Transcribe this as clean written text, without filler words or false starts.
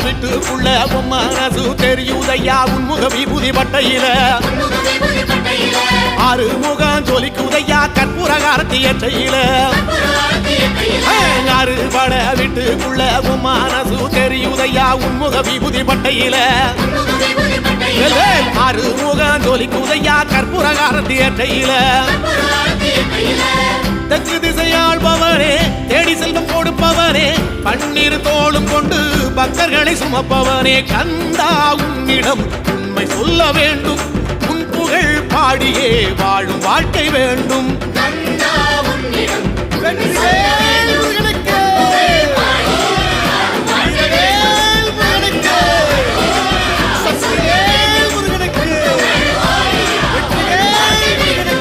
வீட்டுக்குள்ள உன் மனசு தெரியுதையா உன்முக விபூதி பட்டையில ஆறுமுகம் ஜொலிக்குதையா கற்பூர காரத்தி எற்றையில அறுபட வீட்டுக்குள்ள உன் மனசு தெரியுதையா உன்முக விபூதி பட்டையில ஆறுமுகம் ஜொலிக்குதையா கற்பூர காரத்தி எற்றையில தெற்கு திசையாள்பவனே தேடி செல்வம் கொடுப்பவனே பன்னீர் தோளும் கொண்டு பக்தர்களை சுமப்பவனே கந்தா உன்னிடம் உண்மை சொல்ல வேண்டும் உன் புகழ் பாடியே வாழும் வாழ்க்கை வேண்டும்